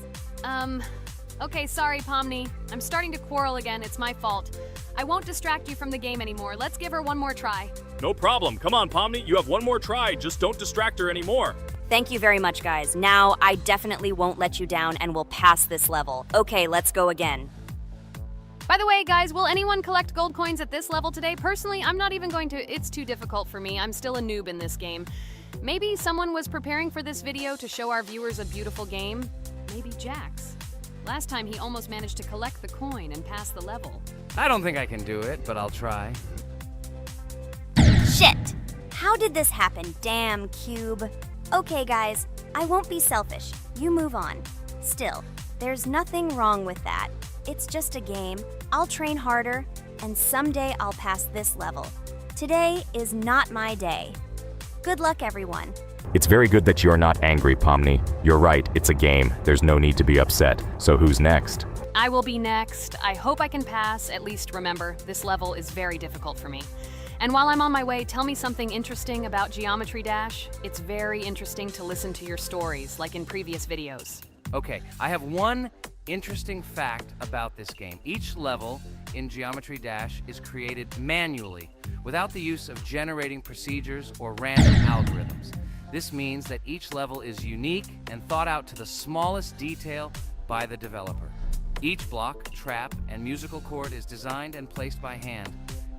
Okay, sorry, Pomni. I'm starting to quarrel again. It's my fault. I won't distract you from the game anymore. Let's give her one more try. No problem. Come on, Pomni. You have one more try. Just don't distract her anymore. Thank you very much, guys. Now, I definitely won't let you down and will pass this level. Okay, let's go again. By the way, guys, will anyone collect gold coins at this level today? Personally, I'm not even going to. It's too difficult for me. I'm still a noob in this game. Maybe someone was preparing for this video to show our viewers a beautiful game. Maybe Jax. Last time he almost managed to collect the coin and pass the level. I don't think I can do it, but I'll try. Shit! How did this happen? Damn, Cube. Okay, guys, I won't be selfish. You move on. Still, there's nothing wrong with that. It's just a game. I'll train harder, and someday I'll pass this level. Today is not my day. Good luck, everyone. It's very good that you're not angry, Pomni. You're right, it's a game. There's no need to be upset. So who's next? I will be next. I hope I can pass. At least remember, this level is very difficult for me. And while I'm on my way, tell me something interesting about Geometry Dash. It's very interesting to listen to your stories, like in previous videos. Okay, I have one interesting fact about this game. Each level in Geometry Dash is created manually, without the use of generating procedures or random algorithms. This means that each level is unique and thought out to the smallest detail by the developer. Each block, trap, and musical chord is designed and placed by hand,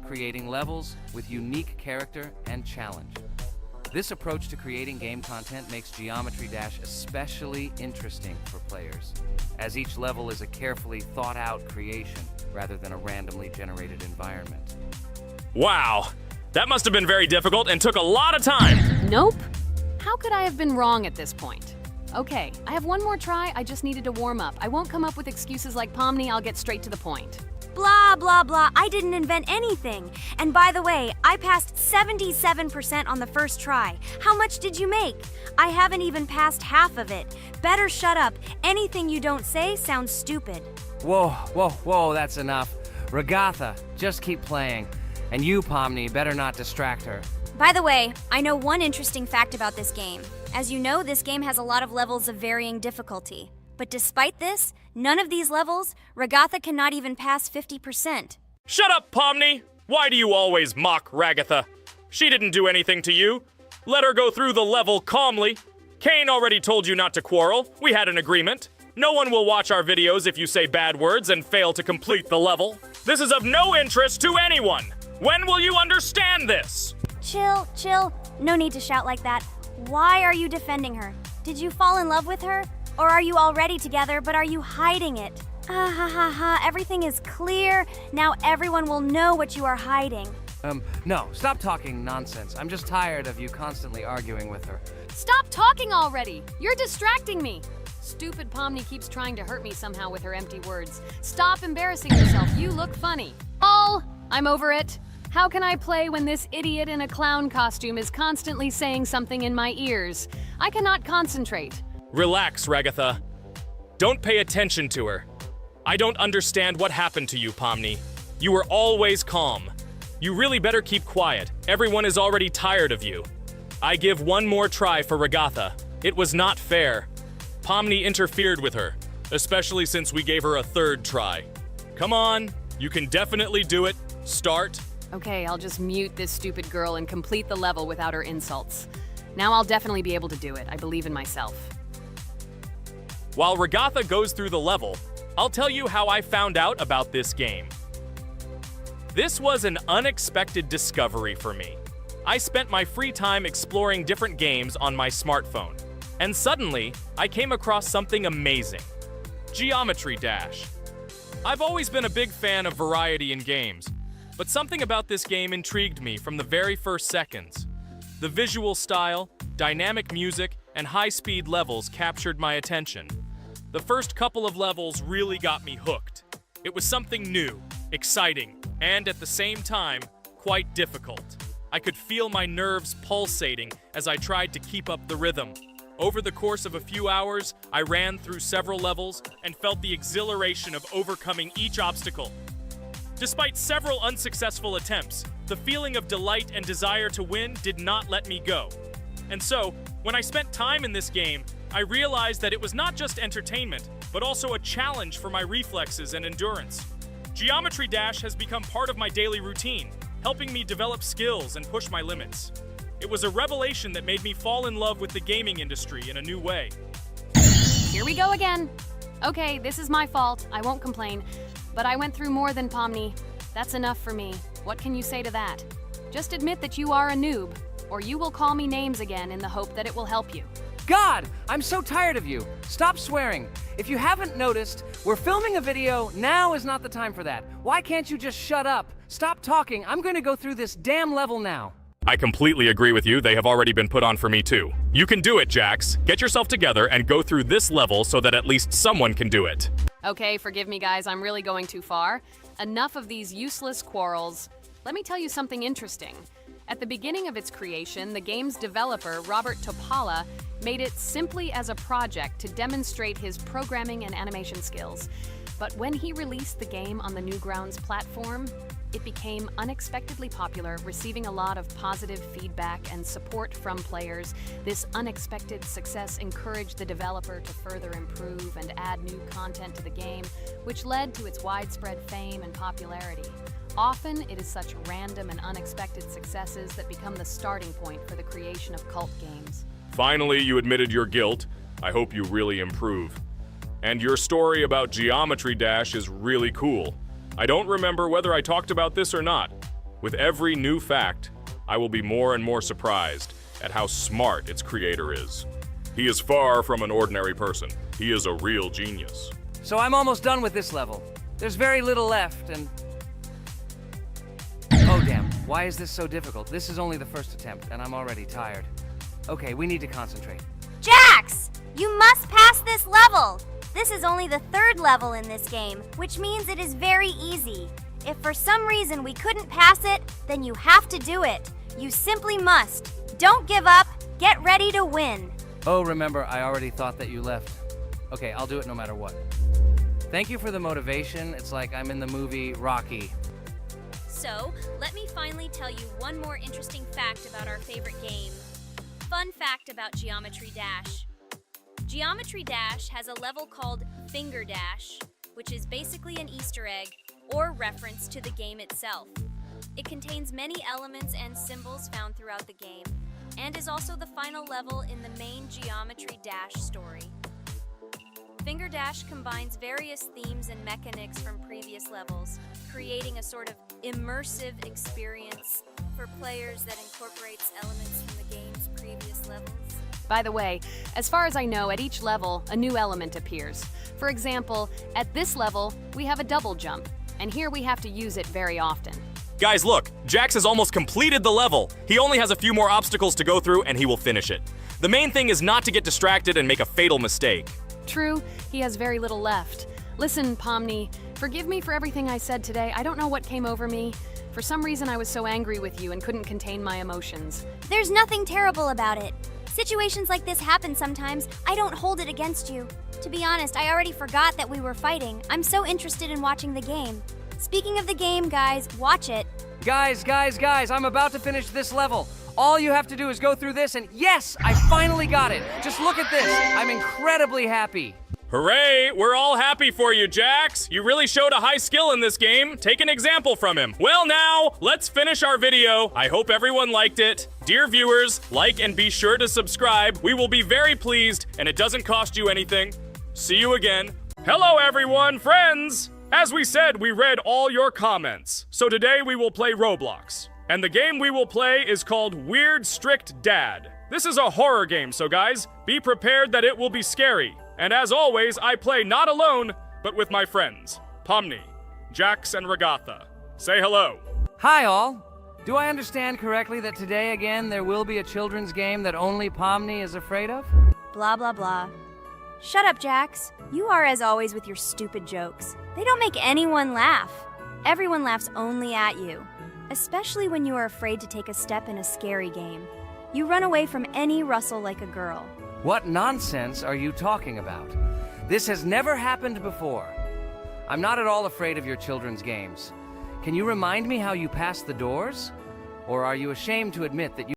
creating levels with unique character and challenge. This approach to creating game content makes Geometry Dash especially interesting for players, as each level is a carefully thought-out creation rather than a randomly generated environment. Wow, that must have been very difficult and took a lot of time. Nope. How could I have been wrong at this point? Okay, I have one more try. I just needed to warm up. I won't come up with excuses like Pomni. I'll get straight to the point. Blah, blah, blah. I didn't invent anything. And by the way, I passed 77% on the first try. How much did you make? I haven't even passed half of it. Better shut up. Anything you don't say sounds stupid. Whoa, whoa, whoa, that's enough. Ragatha, just keep playing. And you, Pomni, better not distract her. By the way, I know one interesting fact about this game. As you know, this game has a lot of levels of varying difficulty. But despite this, none of these levels, Ragatha cannot even pass 50%. Shut up, Pomni! Why do you always mock Ragatha? She didn't do anything to you. Let her go through the level calmly. Kane already told you not to quarrel. We had an agreement. No one will watch our videos if you say bad words and fail to complete the level. This is of no interest to anyone. When will you understand this? Chill, chill. No need to shout like that. Why are you defending her? Did you fall in love with her? Or are you already together, but are you hiding it? Ah ha ha ha, everything is clear. Now everyone will know what you are hiding. No, stop talking nonsense. I'm just tired of you constantly arguing with her. Stop talking already! You're distracting me! Stupid Pomni keeps trying to hurt me somehow with her empty words. Stop embarrassing yourself. You look funny. Oh, I'm over it. How can I play when this idiot in a clown costume is constantly saying something in my ears? I cannot concentrate. Relax, Ragatha. Don't pay attention to her. I don't understand what happened to you, Pomni. You were always calm. You really better keep quiet. Everyone is already tired of you. I give one more try for Ragatha. It was not fair. Pomni interfered with her, especially since we gave her a third try. Come on, you can definitely do it. Start. Okay, I'll just mute this stupid girl and complete the level without her insults. Now I'll definitely be able to do it. I believe in myself. While Ragatha goes through the level, I'll tell you how I found out about this game. This was an unexpected discovery for me. I spent my free time exploring different games on my smartphone, and suddenly, I came across something amazing. Geometry Dash. I've always been a big fan of variety in games, but something about this game intrigued me from the very first seconds. The visual style, dynamic music, and high-speed levels captured my attention. The first couple of levels really got me hooked. It was something new, exciting, and at the same time, quite difficult. I could feel my nerves pulsating as I tried to keep up the rhythm. Over the course of a few hours, I ran through several levels and felt the exhilaration of overcoming each obstacle. Despite several unsuccessful attempts, the feeling of delight and desire to win did not let me go. And so, when I spent time in this game, I realized that it was not just entertainment, but also a challenge for my reflexes and endurance. Geometry Dash has become part of my daily routine, helping me develop skills and push my limits. It was a revelation that made me fall in love with the gaming industry in a new way. Here we go again. Okay, this is my fault. I won't complain. But I went through more than Pomni. That's enough for me. What can you say to that? Just admit that you are a noob, or you will call me names again in the hope that it will help you. God, I'm so tired of you. Stop swearing. If you haven't noticed, we're filming a video. Now is not the time for that. Why can't you just shut up? Stop talking. I'm going to go through this damn level now. I completely agree with you. They have already been put on for me too. You can do it, Jax. Get yourself together and go through this level so that at least someone can do it. Okay, forgive me guys, I'm really going too far. Enough of these useless quarrels. Let me tell you something interesting. At the beginning of its creation, the game's developer, Robert Topala, made it simply as a project to demonstrate his programming and animation skills. But when he released the game on the Newgrounds platform, it became unexpectedly popular, receiving a lot of positive feedback and support from players. This unexpected success encouraged the developer to further improve and add new content to the game, which led to its widespread fame and popularity. Often, it is such random and unexpected successes that become the starting point for the creation of cult games. Finally, you admitted your guilt. I hope you really improve. And your story about Geometry Dash is really cool. I don't remember whether I talked about this or not. With every new fact, I will be more and more surprised at how smart its creator is. He is far from an ordinary person. He is a real genius. So I'm almost done with this level. There's very little left, and... Oh damn, why is this so difficult? This is only the first attempt, and I'm already tired. Okay, we need to concentrate. Jax! You must pass this level! This is only the third level in this game, which means it is very easy. If for some reason we couldn't pass it, then you have to do it. You simply must. Don't give up. Get ready to win. Oh, remember, I already thought that you left. Okay, I'll do it no matter what. Thank you for the motivation. It's like I'm in the movie Rocky. So, let me finally tell you one more interesting fact about our favorite game. Fun fact about Geometry Dash. Geometry Dash has a level called Finger Dash, which is basically an Easter egg or reference to the game itself. It contains many elements and symbols found throughout the game, and is also the final level in the main Geometry Dash story. Finger Dash combines various themes and mechanics from previous levels, creating a sort of immersive experience for players that incorporates elements from the game's previous levels. By the way, as far as I know, at each level, a new element appears. For example, at this level, we have a double jump, and here we have to use it very often. Guys, look, Jax has almost completed the level. He only has a few more obstacles to go through and he will finish it. The main thing is not to get distracted and make a fatal mistake. True, he has very little left. Listen, Pomni, forgive me for everything I said today. I don't know what came over me. For some reason, I was so angry with you and couldn't contain my emotions. There's nothing terrible about it. Situations like this happen sometimes. I don't hold it against you. To be honest, I already forgot that we were fighting. I'm so interested in watching the game. Speaking of the game, guys, watch it. Guys, I'm about to finish this level. All you have to do is go through this and yes, I finally got it. Just look at this. I'm incredibly happy. Hooray! We're all happy for you, Jax. You really showed a high skill in this game. Take an example from him. Well now, let's finish our video. I hope everyone liked it. Dear viewers, like and be sure to subscribe. We will be very pleased, and it doesn't cost you anything. See you again. Hello everyone, friends! As we said, we read all your comments. So today we will play Roblox. And the game we will play is called Weird Strict Dad. This is a horror game, so guys, be prepared that it will be scary. And as always, I play not alone, but with my friends, Pomni, Jax, and Regatha. Say hello. Hi all. Do I understand correctly that today again there will be a children's game that only Pomni is afraid of? Blah, blah, blah. Shut up, Jax. You are as always with your stupid jokes. They don't make anyone laugh. Everyone laughs only at you. Especially when you are afraid to take a step in a scary game. You run away from any rustle like a girl. What nonsense are you talking about? This has never happened before. I'm not at all afraid of your children's games. Can you remind me how you passed the doors? Or are you ashamed to admit that you